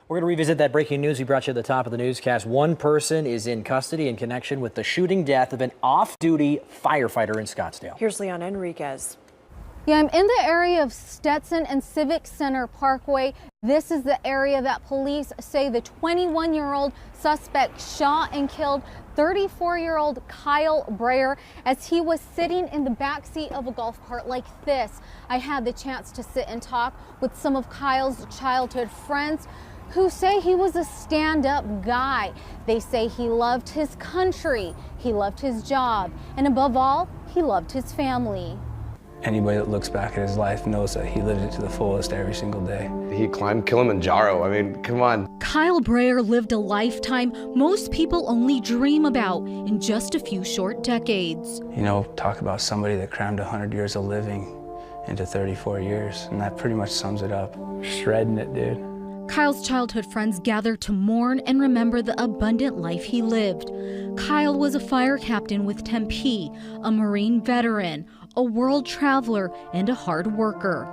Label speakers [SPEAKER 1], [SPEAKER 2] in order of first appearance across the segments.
[SPEAKER 1] We're going to revisit that breaking news we brought you at the top of the newscast. One person is in custody in connection with the shooting death of an off-duty firefighter in Scottsdale.
[SPEAKER 2] Here's Leon Enriquez.
[SPEAKER 3] Yeah, I'm in the area of Stetson and Civic Center Parkway. This is the area that police say the 21-year-old suspect shot and killed 34-year-old Kyle Breyer as he was sitting in the back seat of a golf cart like this. I had the chance to sit and talk with some of Kyle's childhood friends who say he was a stand-up guy. They say he loved his country, he loved his job, and above all, he loved his family.
[SPEAKER 4] Anybody that looks back at his life knows that he lived it to the fullest every single day.
[SPEAKER 5] He climbed Kilimanjaro. I mean, come on.
[SPEAKER 6] Kyle Breyer lived a lifetime most people only dream about in just a few short decades.
[SPEAKER 4] You know, talk about somebody that crammed 100 years of living into 34 years, and that pretty much sums it up. Shredding it, dude.
[SPEAKER 6] Kyle's childhood friends gather to mourn and remember the abundant life he lived. Kyle was a fire captain with Tempe, a Marine veteran, a world traveler, and a hard worker.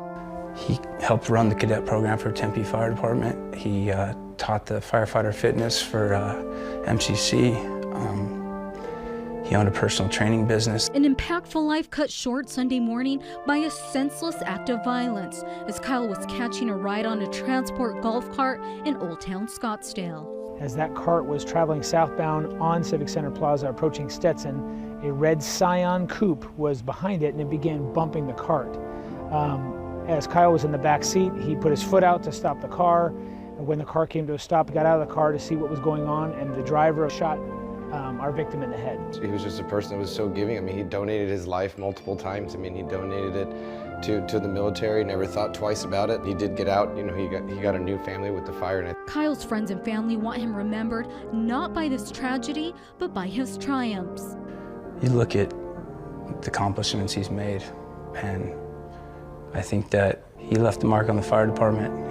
[SPEAKER 4] He helped run the cadet program for Tempe Fire Department. He taught the firefighter fitness for MCC. He owned a personal training business.
[SPEAKER 6] An impactful life cut short Sunday morning by a senseless act of violence as Kyle was catching a ride on a transport golf cart in Old Town Scottsdale.
[SPEAKER 7] As that cart was traveling southbound on Civic Center Plaza approaching Stetson, a red Scion coupe was behind it and it began bumping the cart. As Kyle was in the back seat, he put his foot out to stop the car. And when the car came to a stop, he got out of the car to see what was going on, and the driver shot our victim in the head.
[SPEAKER 5] He was just a person that was so giving. I mean, he donated his life multiple times. I mean, he donated it to the military, never thought twice about it. He did get out, you know, he got a new family with the fire. And
[SPEAKER 6] Kyle's friends and family want him remembered not by this tragedy, but by his triumphs.
[SPEAKER 4] You look at the accomplishments he's made, and I think that he left a mark on the fire department.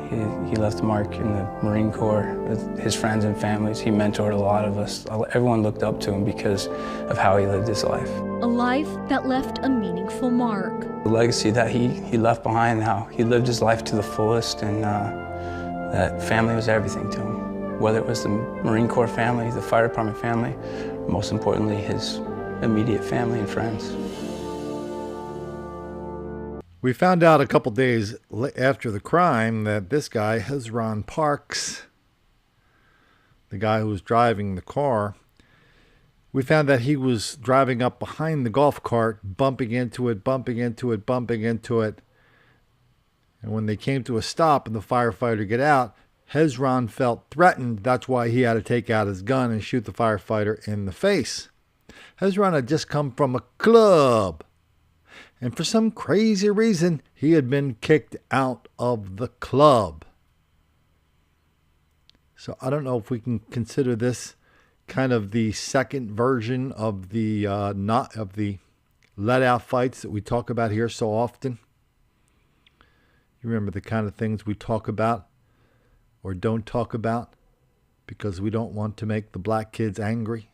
[SPEAKER 4] He left a mark in the Marine Corps with his friends and families. He mentored a lot of us. Everyone looked up to him because of how he lived his life.
[SPEAKER 6] A life that left a meaningful mark.
[SPEAKER 4] The legacy that he left behind, how he lived his life to the fullest, and that family was everything to him. Whether it was the Marine Corps family, the fire department family, or most importantly, his immediate family and friends.
[SPEAKER 8] We found out a couple days after the crime that this guy, Hezron Parks, the guy who was driving the car, we found that he was driving up behind the golf cart, bumping into it. And when they came to a stop and the firefighter got out, Hezron felt threatened. That's why he had to take out his gun and shoot the firefighter in the face. Hezron had just come from a club. And for some crazy reason, he had been kicked out of the club. So I don't know if we can consider this kind of the second version of the let-out fights that we talk about here so often. You remember the kind of things we talk about or don't talk about because we don't want to make the black kids angry.